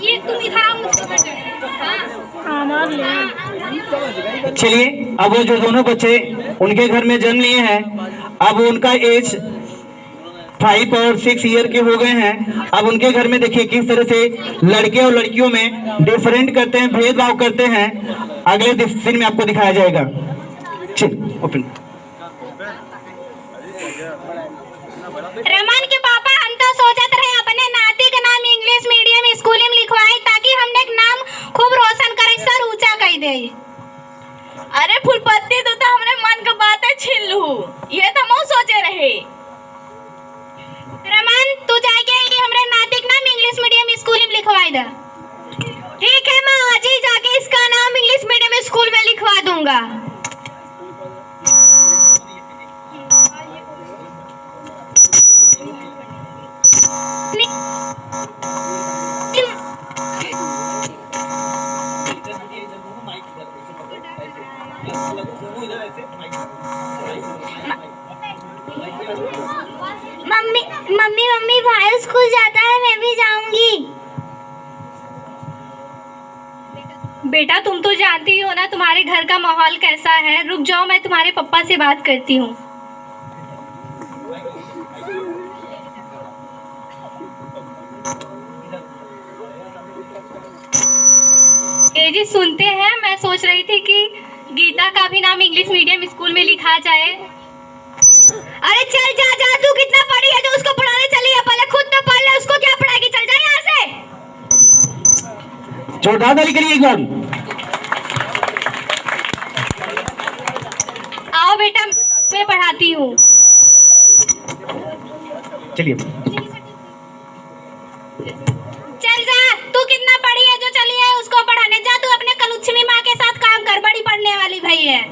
ये तुम इधर आओ मुझको हमारे लिए चलिए, अब वो जो दोनों बच्चे उनके घर में जन्म लिए हैं, अब उनका एज 5 और 6 ईयर के हो गए हैं। अब उनके घर में देखिए किस तरह से लड़के और लड़कियों में डिफरेंट करते हैं, भेदभाव करते हैं। अगले सीन में आपको दिखाया जाएगा। चल ओपन। रमन के पापा हम तो सोचत रहे अपने नाती का नाम इंग्लिश मीडियम स्कूल में लिखवाई ताकि हमने एक नाम खूब रोशन करे, सर ऊंचा कर दे। अरे फूलपत्ती तू तो हमरे मन का बातें छीन लू, ये तो हम सोचे रहे। रमन तू जाके हमरे नाती का नाम इंग्लिश मीडियम स्कूल में लिखवाई दे। ठीक है, मैं आज ही जाके इसका नाम इंग्लिश मीडियम स्कूल में लिखवा दूंगा। मम्मी मम्मी मम्मी भाई स्कूल जाता है, मैं भी जाऊंगी। बेटा तुम तो जानती हो ना तुम्हारे घर का माहौल कैसा है। रुक जाओ, मैं तुम्हारे पापा से बात करती हूँ। जी सुनते हैं, मैं सोच रही थी कि गीता का भी नाम इंग्लिश मीडियम स्कूल में लिखा जाए। अरे चल जा जा, तू कितना पढ़ी है जो उसको पढ़ाने चली है? पहले खुद तो पढ़ ले, उसको क्या पढ़ाएगी? चल जा यहाँ से। जोरदार ताली करिए एक बार। आओ बेटा, मैं पढ़ाती हूँ। चलिए चल जा, तू कितना पढ़ी है जो चली है उसको पढ़ाने जा। तू अपने कलुच्छमी माँ के साथ काम कर, बड़ी पढ़ने वाली भाई है।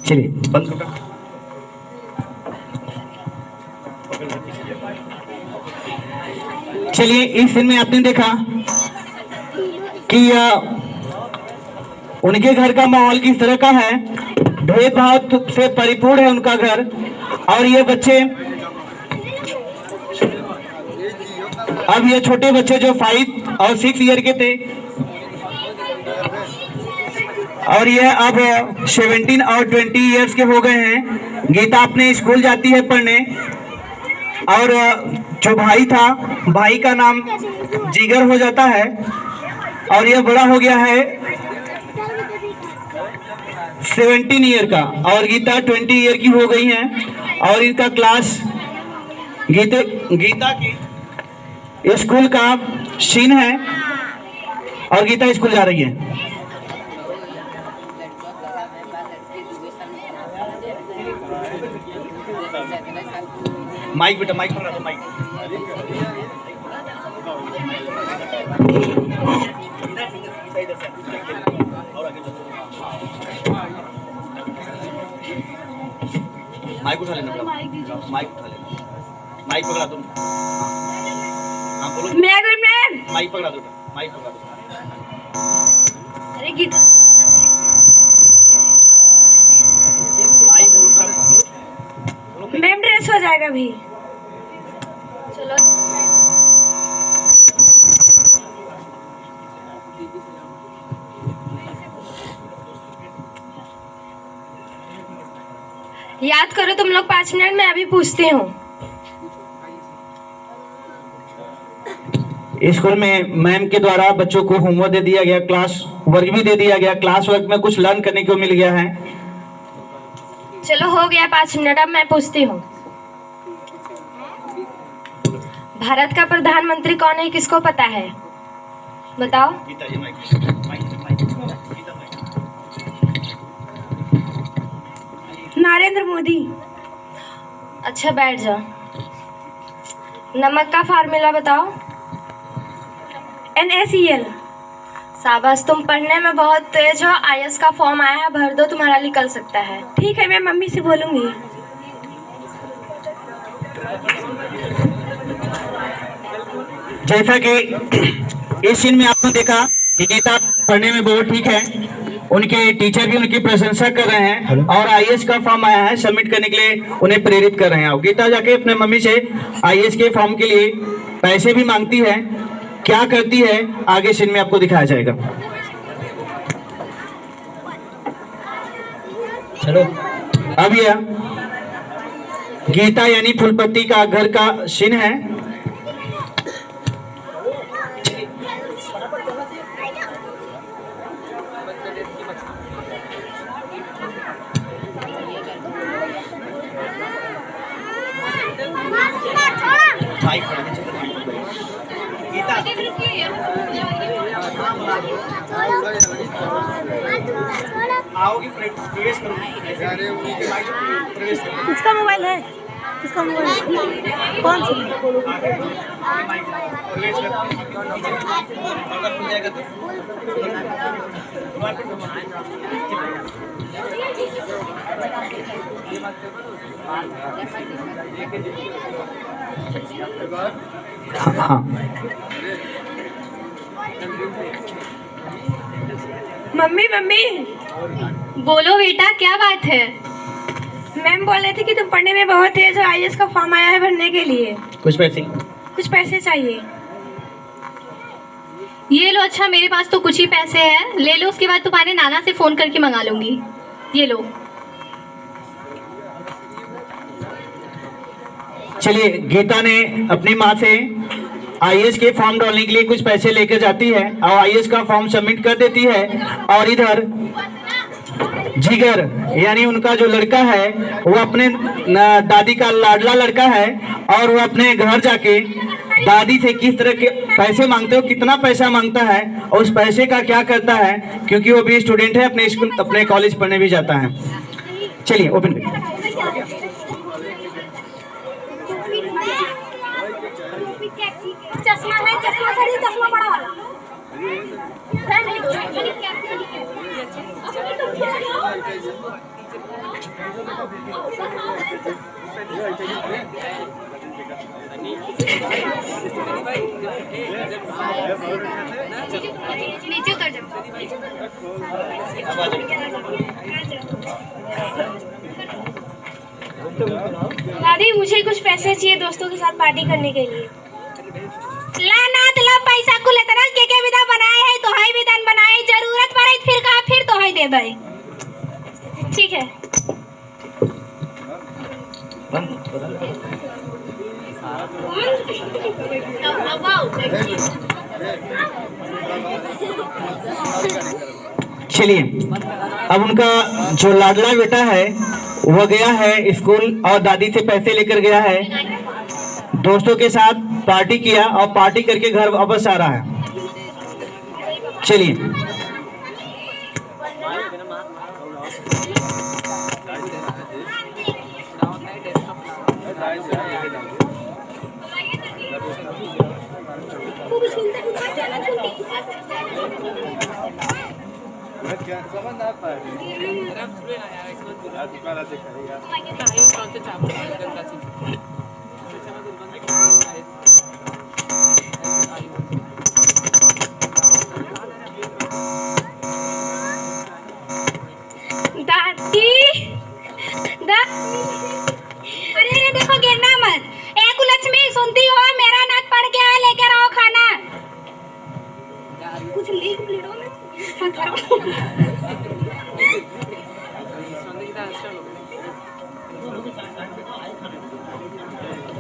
चलिए बंद करो। चलिए इस फिल्म में आपने देखा कि उनके घर का माहौल किस तरह का है, भेदभाव से परिपूर्ण है उनका घर। और ये बच्चे, अब ये छोटे बच्चे जो 5 और 6 ईयर के थे और ये अब 17 और 20 ईयर्स के हो गए हैं। गीता अपने स्कूल जाती है पढ़ने और जो भाई था, भाई का नाम जिगर हो जाता है और ये बड़ा हो गया है 17 ईयर का और गीता 20 ईयर की हो गई हैं। और इनका क्लास गीता की स्कूल का सीन है और गीता स्कूल जा रही है। माइक बेटा, माइक पकड़ा दो, माइक। माइक उठा लेना, माइक उठा लेना, माइक पकड़ा दो। हाँ बोलो। माइक पकड़ा दो, माइक पकड़ा दो। अरे गीता, मैम ड्रेस हो जाएगा भी। चलो याद करो तुम लोग 5 मिनट में, अभी पूछती हूँ। स्कूल में मैम के द्वारा बच्चों को होमवर्क दे दिया गया, क्लास वर्क भी दे दिया गया। क्लास वर्क में कुछ लर्न करने को मिल गया है। चलो हो गया 5 मिनट, अब मैं पूछती हूँ। भारत का प्रधानमंत्री कौन है, किसको पता है? बताओ। नरेंद्र मोदी। अच्छा बैठ जाओ। नमक का फार्मूला बताओ। NaCl। शाबाश, तुम पढ़ने में बहुत तेज हो। IS का फॉर्म आया है, भर दो, तुम्हारा निकल सकता है। ठीक है, मैं मम्मी से बोलूंगी। जैसा कि इस सीन में आपने देखा कि गीता पढ़ने में बहुत ठीक है, उनके टीचर भी उनकी प्रशंसा कर रहे हैं और IS का फॉर्म आया है, सबमिट करने के लिए उन्हें प्रेरित कर रहे हैं। और गीता जाके अपने मम्मी से IS के फॉर्म के लिए पैसे भी मांगती है क्या करती है आगे सीन में आपको दिखाया जाएगा। चलो अब यह गीता यानी फुलपति का घर का सीन है। किसका मोबाइल है? किसका मोबाइल है? कौन सी? हाँ मम्मी मम्मी बोलो बेटा, क्या बात है? मैम बोल रही थी कि तुम पढ़ने में बहुत तेज हो, आईएएस का फॉर्म आया है भरने के लिए, कुछ पैसे चाहिए। ये लो। अच्छा, मेरे पास तो कुछ ही पैसे हैं, ले लो। उसके बाद तुम्हारे नाना से फ़ोन करके मंगा लूँगी। ये लो। चलिए, गीता ने अपनी माँ से आईएएस के फॉर्म डालने के लिए कुछ पैसे लेकर जाती है और आईएएस का फॉर्म सबमिट कर देती है। और इधर जिगर यानी उनका जो लड़का है वो अपने दादी का लाडला लड़का है और वो अपने घर जाके दादी से किस तरह के पैसे मांगते हो, कितना पैसा मांगता है और उस पैसे का क्या करता है, क्योंकि वो भी स्टूडेंट है, अपने स्कूल अपने कॉलेज पढ़ने भी जाता है। चलिए ओपन करिए। चश्मा है, चश्मा बड़ा वाला। नीचे उतर जाओ। दादी मुझे कुछ पैसे चाहिए दोस्तों के साथ पार्टी करने के लिए। ला नाथ ला पैसा को लेते ना के विदा बनाए है तो है विधान बनाए, जरूरत पड़े फिर कहा फिर तो है दे दे। ठीक है। चलिए, अब उनका जो लाडला बेटा है वो गया है स्कूल और दादी से पैसे लेकर गया है, दोस्तों के साथ पार्टी किया और पार्टी करके घर वापस आ रहा है। चलिए, अरे देखो, गिरना मत। एक लक्ष्मी सुनती हो, मेरा नाथ पड़ गया है, लेकर आओ खाना। कुछ लिख लो ना।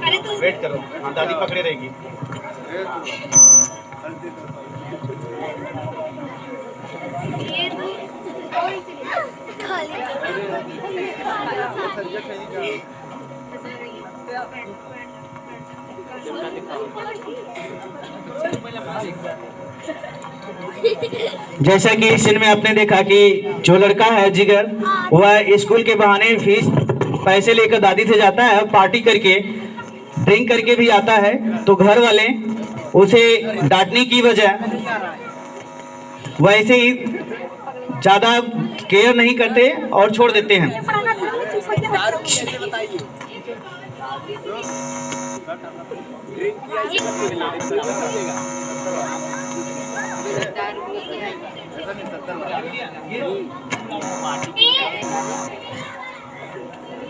अरे तू वेट करो, हाँ दादी पकड़े रहेगी। जैसा कि इस सीन में आपने देखा कि जो लड़का है जिगर, वह स्कूल के बहाने फीस पैसे लेकर दादी से जाता है और पार्टी करके ड्रिंक करके भी आता है, तो घर वाले उसे डांटने की वजह वैसे ही ज्यादा केयर नहीं करते और छोड़ देते हैं।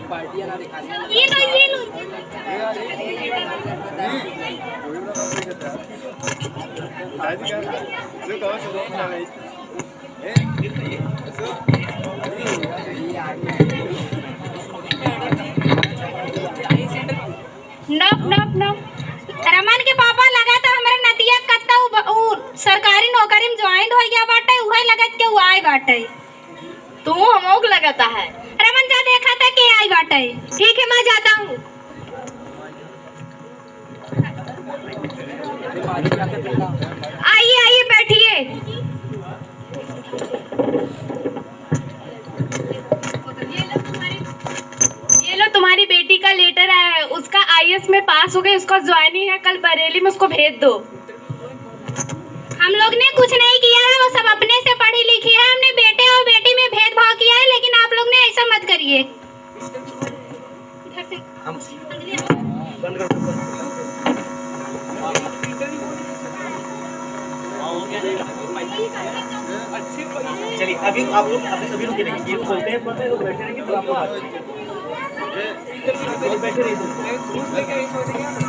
ये लो नप रमन के पापा लगा था हमारे नतिया कत्ता सरकारी नौकरी में ज्वाइन हो गया बाटे उहे लगत के आए बाटे तू हमोक लगता है। रमन जा देखा था के आई बाटे। ठीक है मैं जाता हूँ। आइए बैठिए। ये लो तुम्हारी बेटी का लेटर आया है। उसका आईएएस में पास हो गई, उसका ज्वाइनिंग है कल बरेली में, उसको भेज दो। हम लोग ने कुछ नहीं किया है, वो सब अपने से पढ़ी लिखी है। हमने बेटे और बेटी में भेदभाव किया है, लेकिन आप लोग ने ऐसा मत करिए। चलिए अभी आप लोग अभी रुके रहिए, ये खोलते हैं पता है लोग बैठे रहेंगे तो आपको बैठे रहिए।